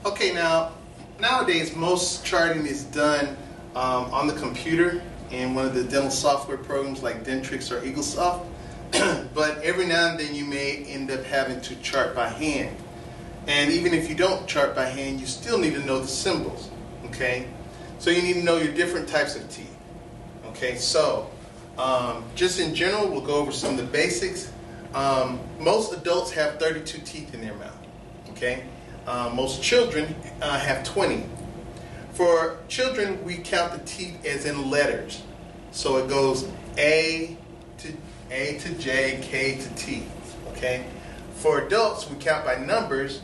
Okay, now nowadays most charting is done on the computer in one of the dental software programs like Dentrix or EagleSoft. But every now and then you may end up having to chart by hand. And even if you don't chart by hand, you still need to know the symbols. Okay, so you need to know your different types of teeth. Okay, so just in general, we'll go over some of the basics. Most adults have 32 teeth in their mouth. Okay, most children have 20. For children, we count the teeth as in letters. So it goes A to J, K to T. Okay. For adults, we count by numbers.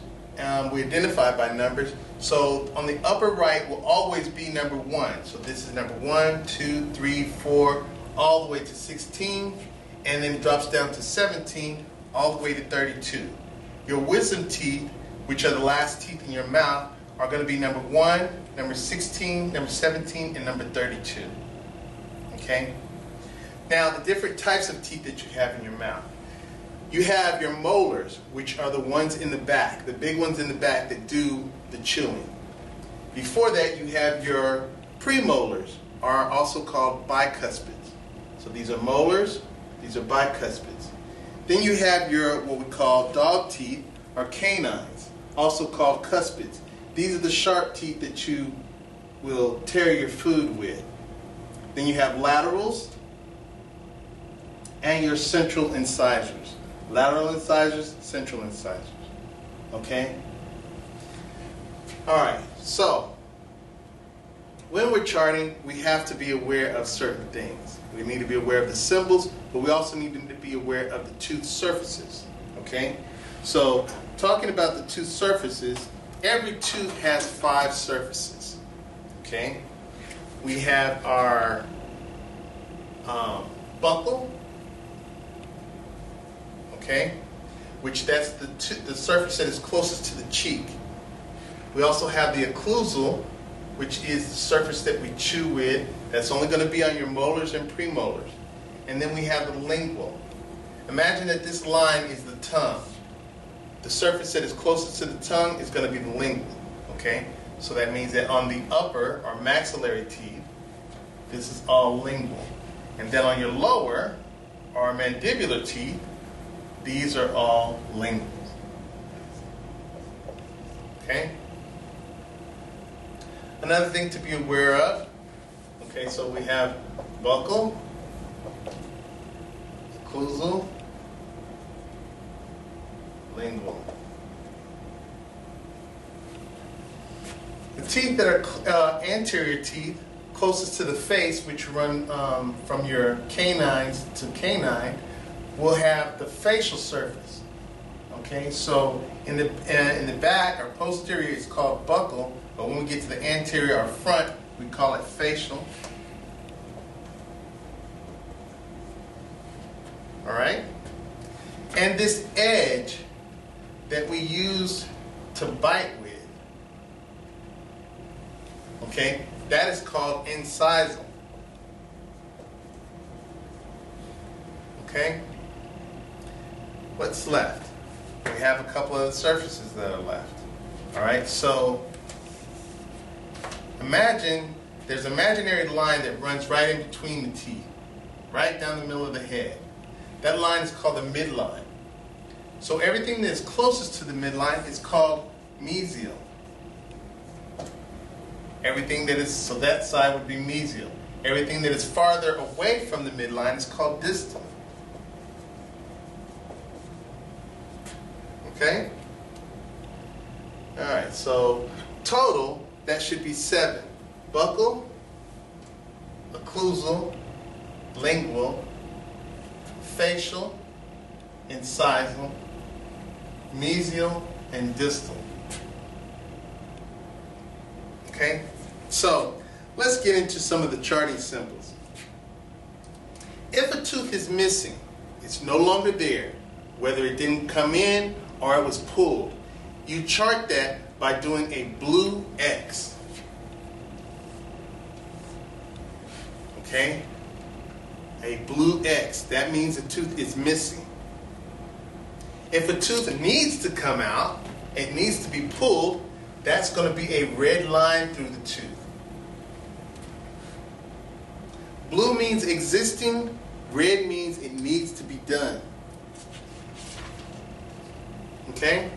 We identify by numbers. So on the upper right will always be number 1. So this is number 1, 2, 3, 4, all the way to 16, and then it drops down to 17, all the way to 32. Your wisdom teeth, which are the last teeth in your mouth, are going to be number 1, number 16, number 17, and number 32. Okay? Now, the different types of teeth that you have in your mouth. You have your molars, which are the ones in the back, the big ones in the back that do the chewing. Before that, you have your premolars, are also called bicuspids. So these are molars, these are bicuspids. Then you have your, what we call dog teeth, or canines, also called cuspids. These are the sharp teeth that you will tear your food with. Then you have laterals and your central incisors. Lateral incisors, central incisors. Okay? Alright, so when we're charting, we have to be aware of certain things. We need to be aware of the symbols, but we also need to be aware of the tooth surfaces. Okay? So, talking about the tooth surfaces, every tooth has 5 surfaces. Okay? We have our buccal, okay, which that's the surface that is closest to the cheek. We also have the occlusal, which is the surface that we chew with. That's only going to be on your molars and premolars. And then we have the lingual. Imagine that this line is the tongue. The surface that is closest to the tongue is going to be the lingual. Okay? So that means that on the upper or maxillary teeth, this is all lingual. And then on your lower or mandibular teeth, these are all linguals. Okay? Another thing to be aware of, okay, so we have buccal, occlusal, lingual. The teeth that are anterior teeth, closest to the face, which run from your canines to canine, will have the facial surface. Okay, so in the back or posterior it's called buccal, but when we get to the anterior or front, we call it facial. All right, and this edge that we use to bite with, okay, that is called incisal. Okay, what's left? We have a couple of surfaces that are left. All right, so imagine there's an imaginary line that runs right in between the teeth, right down the middle of the head. That line is called the midline. So everything that is closest to the midline is called mesial. Everything that is, so that side would be mesial. Everything that is farther away from the midline is called distal. Okay? Alright, so total, that should be 7. Buccal, occlusal, lingual, facial, incisal, mesial, and distal. Okay? So, let's get into some of the charting symbols. If a tooth is missing, it's no longer there, whether it didn't come in or it was pulled, you chart that by doing a blue X. Okay? A blue X. That means a tooth is missing. If a tooth needs to come out, it needs to be pulled, that's going to be a red line through the tooth. Blue means existing, red means it needs to be done. Okay?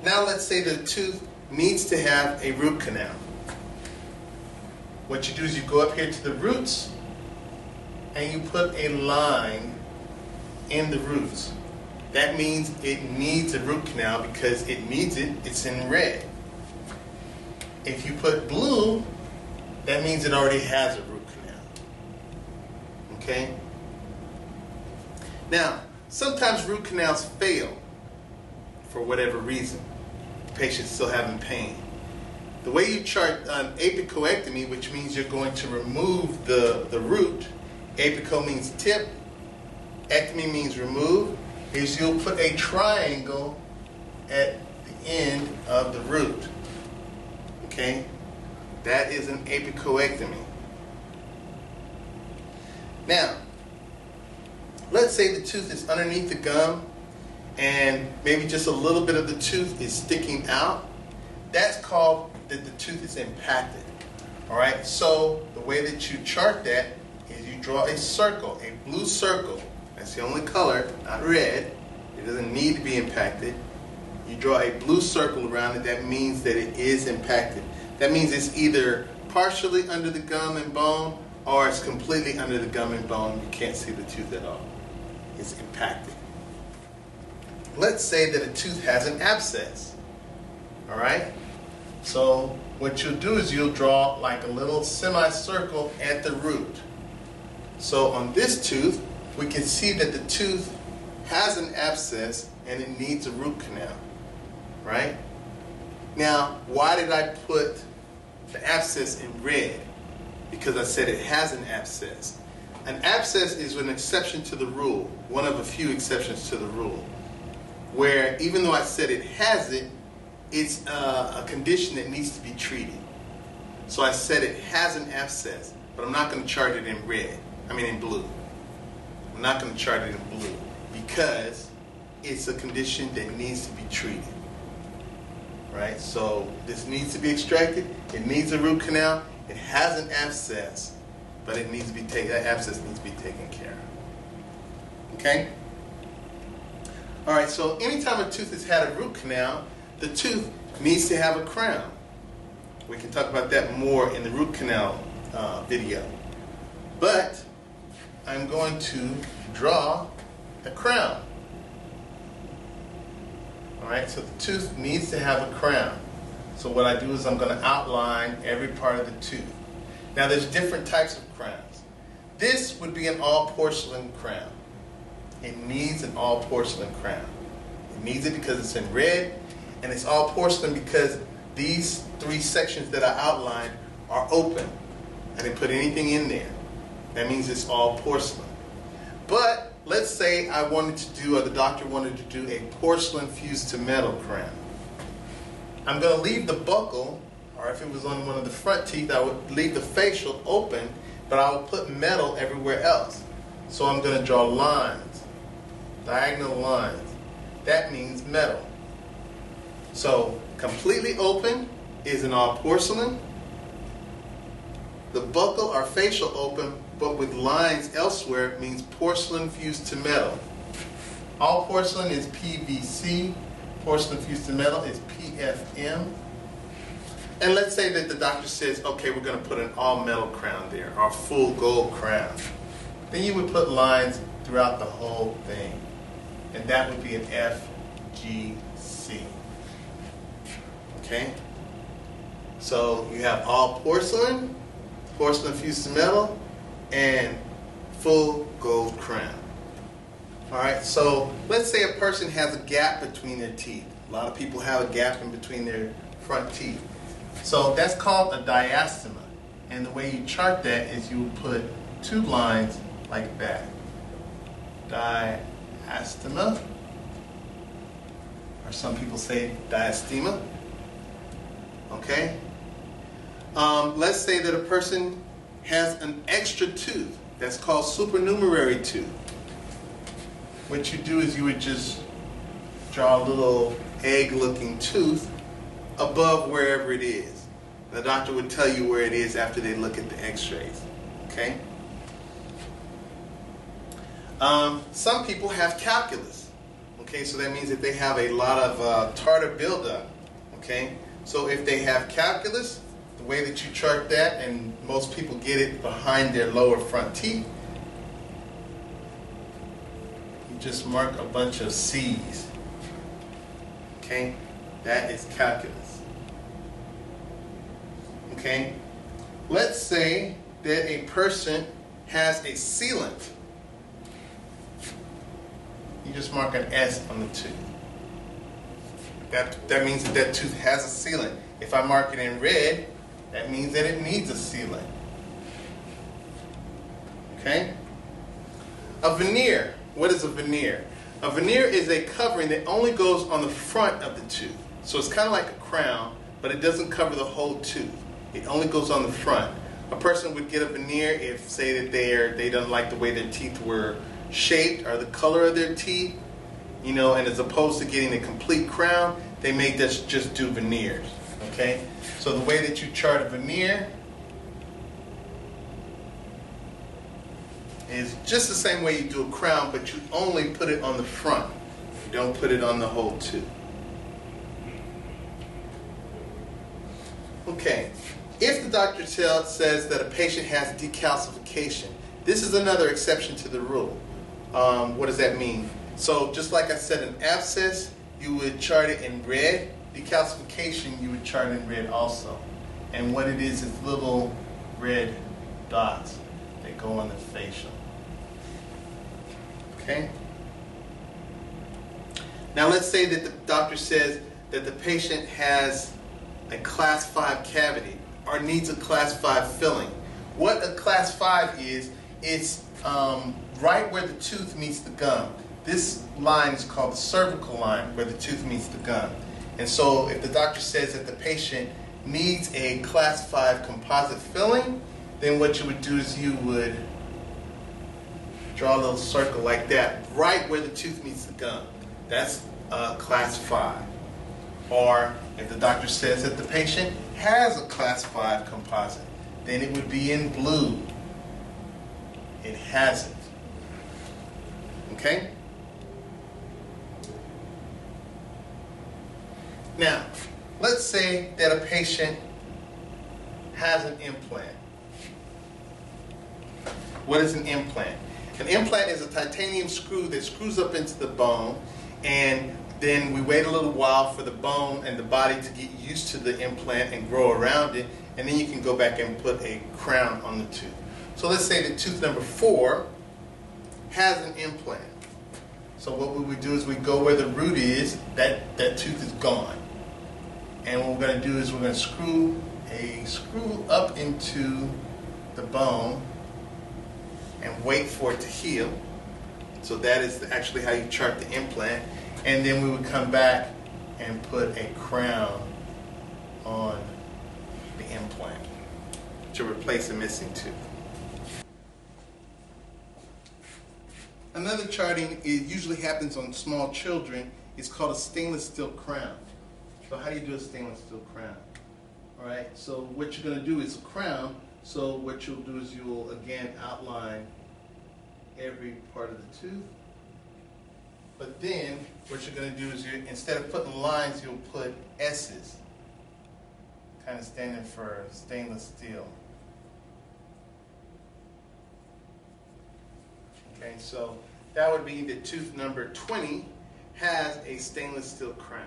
Now let's say the tooth needs to have a root canal. What you do is you go up here to the roots and you put a line in the roots. That means it needs a root canal because it needs it. It's in red. If you put blue, that means it already has a root canal. Okay? Now, sometimes root canals fail for whatever reason. The patient's still having pain. The way you chart apicoectomy, which means you're going to remove the root, apico means tip, ectomy means remove, is you'll put a triangle at the end of the root. Okay? That is an apicoectomy. Now, let's say the tooth is underneath the gum and maybe just a little bit of the tooth is sticking out. That's called that the tooth is impacted. Alright, so the way that you chart that is you draw a circle, a blue circle. That's the only color, not red. It doesn't need to be impacted. You draw a blue circle around it. That means that it is impacted. That means it's either partially under the gum and bone or it's completely under the gum and bone. You can't see the tooth at all. It's impacted. Let's say that a tooth has an abscess. Alright? So what you'll do is you'll draw like a little semicircle at the root. So on this tooth, we can see that the tooth has an abscess and it needs a root canal. Right? Now, why did I put the abscess in red? Because I said it has an abscess. An abscess is an exception to the rule, one of a few exceptions to the rule, where even though I said it has it, it's a condition that needs to be treated. So I said it has an abscess, but I'm not going to chart it in in blue. I'm not going to chart it in blue because it's a condition that needs to be treated. Right? So this needs to be extracted. It needs a root canal. It has an abscess, but it needs to be that abscess needs to be taken care of. Okay? All right, so anytime a tooth has had a root canal, the tooth needs to have a crown. We can talk about that more in the root canal video. But I'm going to draw a crown. All right, so the tooth needs to have a crown. So what I do is I'm going to outline every part of the tooth. Now there's different types of crowns. This would be an all porcelain crown. It needs an all porcelain crown. It needs it because it's in red, and it's all porcelain because these three sections that I outlined are open. I didn't put anything in there. That means it's all porcelain. But let's say I wanted to do, or the doctor wanted to do, a porcelain fused to metal crown. I'm going to leave the buccal, or if it was on one of the front teeth, I would leave the facial open, but I will put metal everywhere else. So I'm going to draw lines, diagonal lines. That means metal. So completely open is an all porcelain. The buccal or facial open, but with lines elsewhere, means porcelain fused to metal. All porcelain is PVC. Porcelain fused to metal is PFM. And let's say that the doctor says, okay, we're going to put an all metal crown there, or full gold crown. Then you would put lines throughout the whole thing. And that would be an FGC. Okay? So you have all porcelain, porcelain fused to metal, and full gold crown. Alright, so let's say a person has a gap between their teeth. A lot of people have a gap in between their front teeth. So that's called a diastema. And the way you chart that is you put two lines like that. Diastema, or some people say diastema. Okay? Let's say that a person has an extra tooth. That's called supernumerary tooth. What you do is you would just draw a little egg-looking tooth above wherever it is. The doctor would tell you where it is after they look at the x-rays. Okay? Some people have calculus. Okay, so that means that they have a lot of tartar buildup. Okay, so if they have calculus, the way that you chart that, and most people get it behind their lower front teeth, you just mark a bunch of C's. Okay, that is calculus. Okay, let's say that a person has a sealant. You just mark an S on the tooth. That means that that tooth has a sealant. If I mark it in red, that means that it needs a sealant. Okay? A veneer. What is a veneer? A veneer is a covering that only goes on the front of the tooth. So it's kind of like a crown, but it doesn't cover the whole tooth. It only goes on the front. A person would get a veneer if, say, that they don't like the way their teeth were shaped or the color of their teeth, you know, and as opposed to getting a complete crown, they may just do veneers. Okay? So the way that you chart a veneer is just the same way you do a crown, but you only put it on the front. You don't put it on the whole tooth. Okay. If the doctor says that a patient has decalcification, this is another exception to the rule. What does that mean? So just like I said, an abscess, you would chart it in red. Decalcification, you would chart in red also. And what it is little red dots that go on the facial. Okay? Now let's say that the doctor says that the patient has a class 5 cavity or needs a class 5 filling. What a class 5 is, it's right where the tooth meets the gum. This line is called the cervical line, where the tooth meets the gum. And so if the doctor says that the patient needs a class 5 composite filling, then what you would do is you would draw a little circle like that, right where the tooth meets the gum. That's class 5. Or if the doctor says that the patient has a class 5 composite, then it would be in blue. It hasn't. Okay? Now, let's say that a patient has an implant. What is an implant? An implant is a titanium screw that screws up into the bone, and then we wait a little while for the bone and the body to get used to the implant and grow around it, and then you can go back and put a crown on the tooth. So let's say that tooth number 4 has an implant. So what we would do is we go where the root is, that tooth is gone. And what we're going to do is we're going to screw a screw up into the bone and wait for it to heal. So that is actually how you chart the implant. And then we would come back and put a crown on the implant to replace a missing tooth. Another charting, it usually happens on small children. It's called a stainless steel crown. So how do you do a stainless steel crown? All right, so what you're going to do is a crown. So what you'll do is you'll again outline every part of the tooth. But then what you're going to do is instead of putting lines, you'll put S's, kind of standing for stainless steel. Okay, so that would be that tooth number 20 has a stainless steel crown.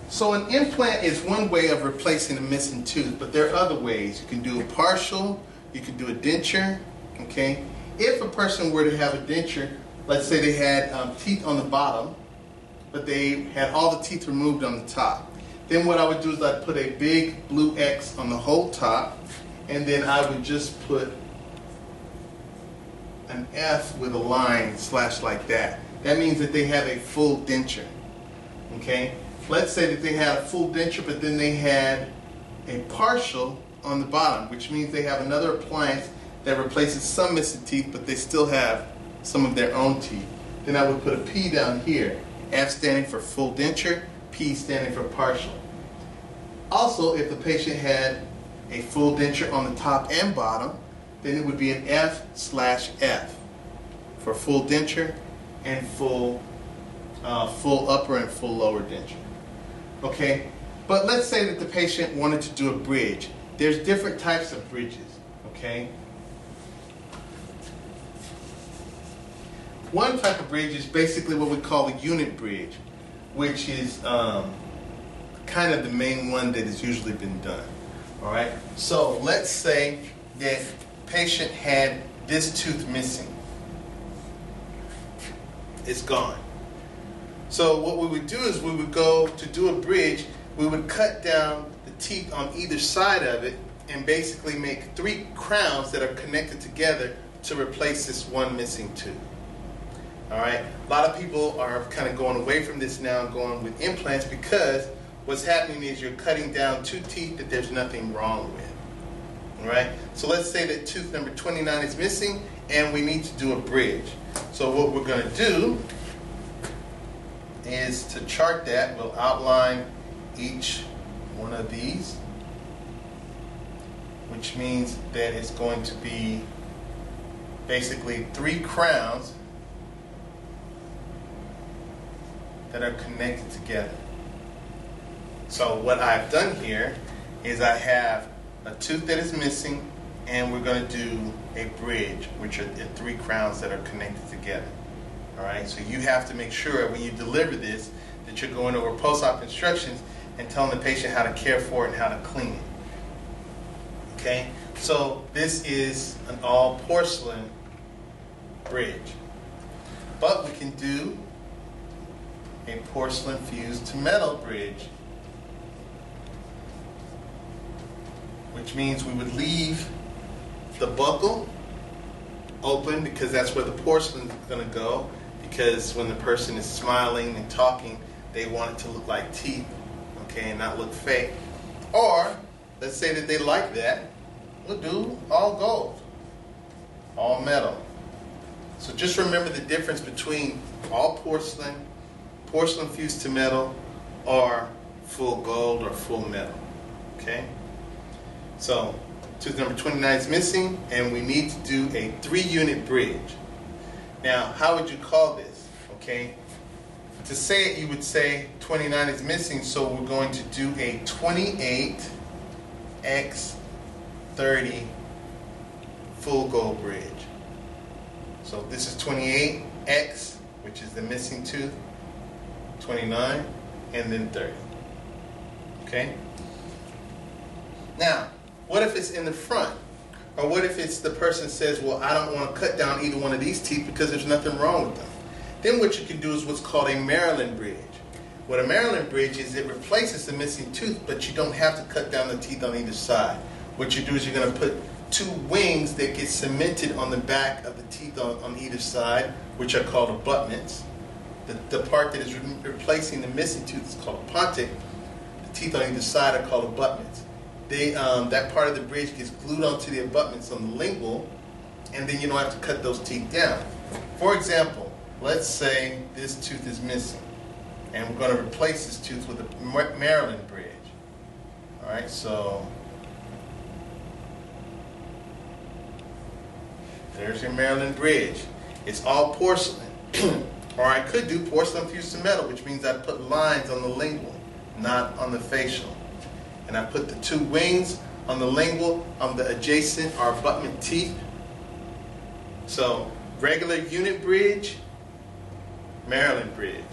So an implant is one way of replacing a missing tooth, but there are other ways. You can do a partial, you can do a denture, okay? If a person were to have a denture, let's say they had teeth on the bottom, but they had all the teeth removed on the top. Then what I would do is I'd put a big blue X on the whole top, and then I would just put an F with a line slash like that. That means that they have a full denture, okay? Let's say that they had a full denture, but then they had a partial on the bottom, which means they have another appliance that replaces some missing teeth, but they still have some of their own teeth. Then I would put a P down here. F standing for full denture, P standing for partial. Also, if the patient had a full denture on the top and bottom, then it would be an F/F for full denture and full upper and full lower denture. Okay, but let's say that the patient wanted to do a bridge. There's different types of bridges. Okay. One type of bridge is basically what we call a unit bridge, which is kind of the main one that has usually been done. All right. So let's say that patient had this tooth missing. It's gone. So what we would do is we would go to do a bridge. We would cut down the teeth on either side of it and basically make 3 crowns that are connected together to replace this one missing tooth. All right. A lot of people are kind of going away from this now and going with implants because what's happening is you're cutting down 2 teeth that there's nothing wrong with. All right. So let's say that tooth number 29 is missing and we need to do a bridge. So what we're going to do is to chart that, we'll outline each one of these, which means that it's going to be basically 3 crowns that are connected together. So what I've done here is I have a tooth that is missing and we're going to do a bridge, which are the 3 crowns that are connected together. All right, so you have to make sure when you deliver this that you're going over post-op instructions and telling the patient how to care for it and how to clean it. Okay, so this is an all porcelain bridge, but we can do a porcelain fused to metal bridge, which means we would leave the buckle open because that's where the porcelain is going to go, because when the person is smiling and talking, they want it to look like teeth, okay, and not look fake. Or let's say that they like that, we'll do all gold, all metal. So just remember the difference between all porcelain, porcelain fused to metal, or full gold or full metal. Okay? So tooth number 29 is missing and we need to do a 3-unit bridge. Now, how would you call this? Okay? To say it, you would say 29 is missing, so we're going to do a 28x30 full gold bridge. So this is 28x, which is the missing tooth, 29, and then 30. Okay? Now, what if it's in the front? Or what if it's the person says, well, I don't want to cut down either one of these teeth because there's nothing wrong with them. Then what you can do is what's called a Maryland bridge. What a Maryland bridge is, it replaces the missing tooth, but you don't have to cut down the teeth on either side. What you do is you're going to put 2 wings that get cemented on the back of the teeth on either side, which are called abutments. The part that is replacing the missing tooth is called a pontic. The teeth on either side are called abutments. That part of the bridge gets glued onto the abutments on the lingual, and then you don't have to cut those teeth down. For example, let's say this tooth is missing, and we're going to replace this tooth with a Maryland bridge. All right, so there's your Maryland bridge. It's all porcelain. Or I could do porcelain fused to metal, which means I put lines on the lingual, not on the facial. And I put the 2 wings on the lingual, on the adjacent or abutment teeth. So regular unit bridge, Maryland bridge.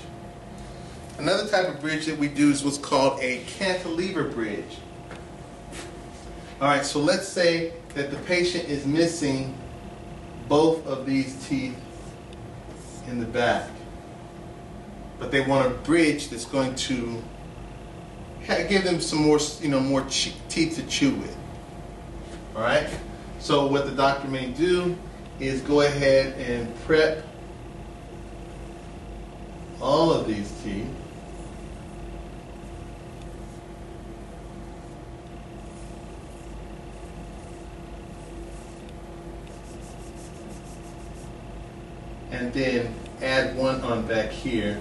Another type of bridge that we do is what's called a cantilever bridge. All right, so let's say that the patient is missing both of these teeth in the back, but they want a bridge that's going to give them some more, more teeth to chew with. All right. So what the doctor may do is go ahead and prep all of these teeth. and then add one on back here.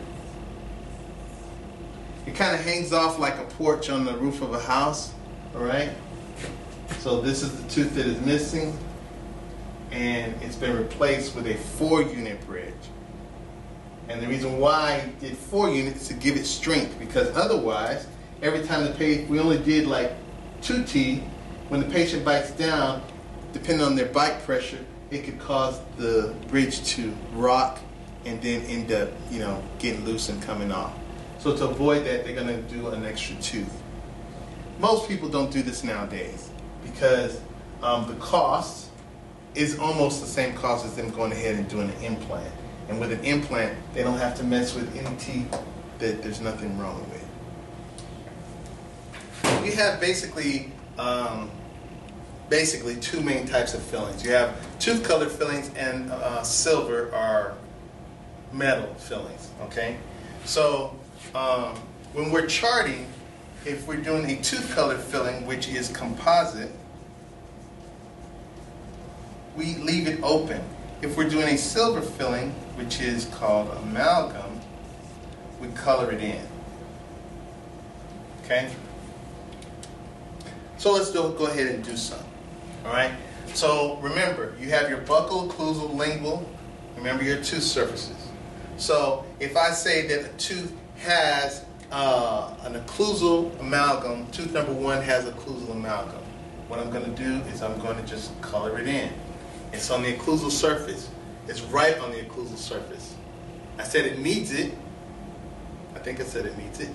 It kind of hangs off like a porch on the roof of a house, all right? So this is the tooth that is missing, and it's been replaced with a 4-unit bridge. And the reason why I did 4 units is to give it strength, because otherwise, every time the patient, we only did like 2 teeth, when the patient bites down, depending on their bite pressure, it could cause the bridge to rock and then end up, getting loose and coming off. So to avoid that, they're gonna do an extra tooth. Most people don't do this nowadays because the cost is almost the same cost as them going ahead and doing an implant. And with an implant, they don't have to mess with any teeth that there's nothing wrong with. We have basically 2 main types of fillings. You have tooth colored fillings and silver or metal fillings, okay? So when we're charting, if we're doing a tooth colored filling, which is composite, we leave it open. If we're doing a silver filling, which is called amalgam, we color it in. Okay? So let's go ahead and do some. All right? So remember, you have your buccal, occlusal, lingual. Remember your tooth surfaces. So if I say that a tooth has an occlusal amalgam, tooth number 1 has occlusal amalgam, what I'm going to do is I'm going to just color it in. It's on the occlusal surface. It's right on the occlusal surface. I said it needs it. I think I said it needs it.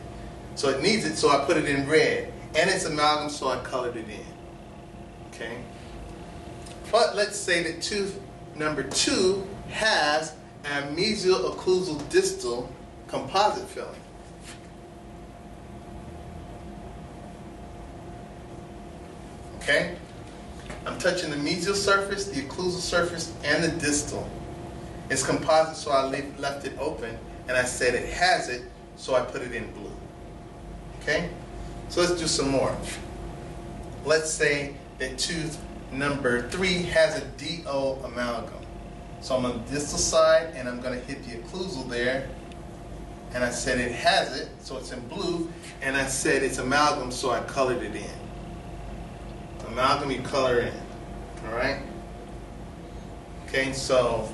So it needs it, so I put it in red. And it's amalgam, so I colored it in. Okay? But let's say that tooth number 2 has a mesial occlusal distal composite filling. Okay? I'm touching the mesial surface, the occlusal surface, and the distal. It's composite, so I left it open, and I said it has it, so I put it in blue. Okay? So let's do some more. Let's say that tooth number 3 has a DO amalgam. So I'm on the distal side, and I'm going to hit the occlusal there, and I said it has it, so it's in blue, and I said it's amalgam, so I colored it in. Amalgam, you color in. All right? Okay, so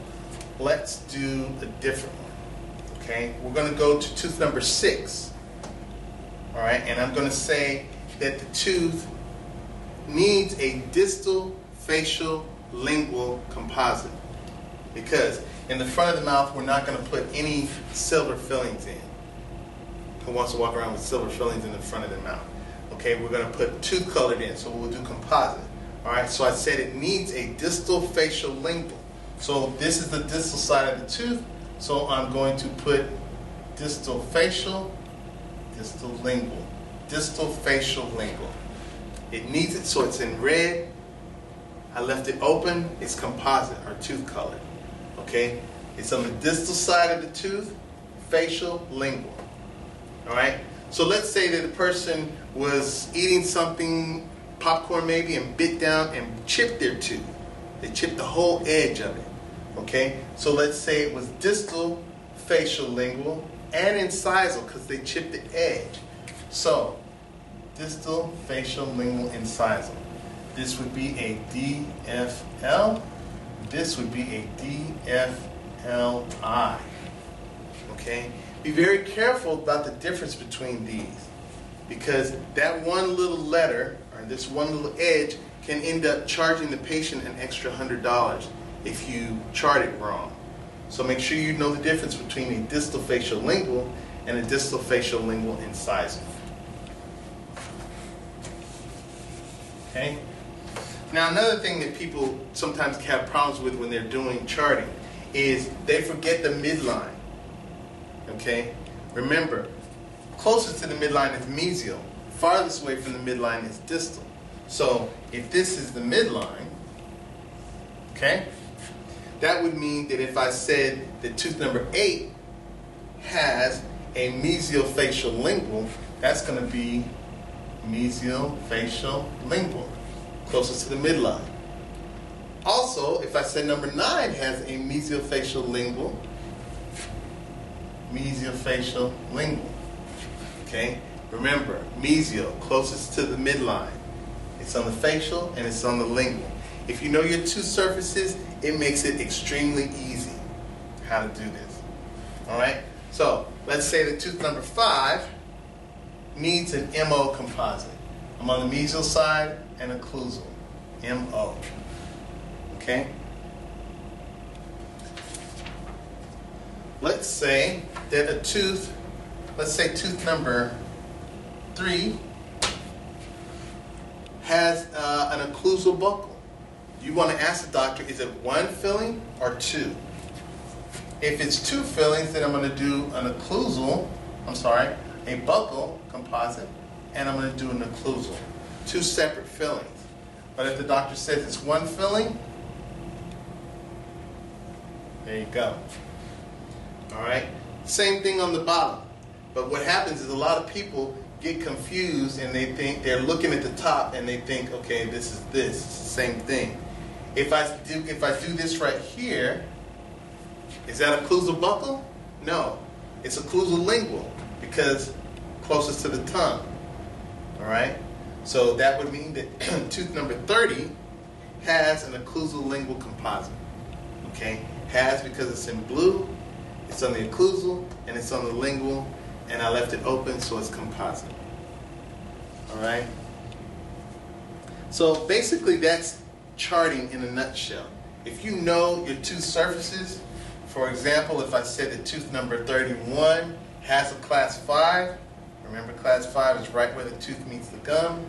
let's do a different one. Okay, we're going to go to tooth number 6. All right, and I'm going to say that the tooth needs a distal facial lingual composite, because in the front of the mouth we're not going to put any silver fillings in. Who wants to walk around with silver fillings in the front of the mouth? Okay, we're going to put tooth colored in, so we'll do composite. All right, so I said it needs a distal facial lingual. So this is the distal side of the tooth, so I'm going to put distal facial, distal lingual, distal facial lingual. It needs it, so it's in red. I left it open. It's composite, or tooth colored. Okay, it's on the distal side of the tooth, facial lingual. All right. So let's say that a person was eating something, popcorn maybe, and bit down and chipped their tooth. They chipped the whole edge of it. Okay? So let's say it was distal facial lingual and incisal because they chipped the edge. So, distal facial lingual incisal. This would be a DFL. This would be a DFLI. Okay? Be very careful about the difference between these, because that one little letter or this one little edge can end up charging the patient an extra $100 if you chart it wrong. So make sure you know the difference between a distal facial lingual and a distal facial lingual incisal. Okay? Now another thing that people sometimes have problems with when they're doing charting is they forget the midline. Okay? Remember, closest to the midline is mesial. Farthest away from the midline is distal. So if this is the midline, okay, that would mean that if I said that tooth number 8 has a mesial facial lingual, that's going to be mesial facial lingual, closest to the midline. Also, Also, if I said number 9 has a mesiofacial lingual, okay? Remember, mesio, closest to the midline. It's on the facial and it's on the lingual. If you know your two surfaces, it makes it extremely easy how to do this. All right? So, let's say that tooth number 5 needs an MO composite. I'm on the mesial side and occlusal. MO. Okay? Let's say that a tooth, let's say tooth number 3 has an occlusal buccal. You want to ask the doctor, is it 1 filling or 2? If it's 2 fillings, then I'm going to do an occlusal, a buccal composite, and I'm going to do an occlusal. 2 separate fillings. But if the doctor says it's 1 filling, there you go. All right? Same thing on the bottom. But what happens is a lot of people get confused and they think they're looking at the top and they think, okay, this is this. It's the same thing. If I do this right here, is that occlusal buccal? No. It's occlusal lingual because closest to the tongue. All right? So that would mean that tooth number 30 has an occlusal lingual composite. Okay? Has because it's in blue, it's on the occlusal, and it's on the lingual, and I left it open so it's composite. All right? So basically that's charting in a nutshell. If you know your two surfaces, for example, if I said that tooth number 31 has a class 5, remember class 5 is right where the tooth meets the gum.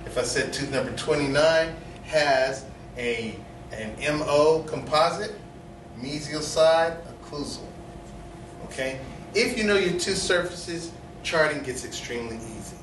If I said tooth number 29 has an MO composite, mesial side, occlusal. Okay? If you know your two surfaces, charting gets extremely easy.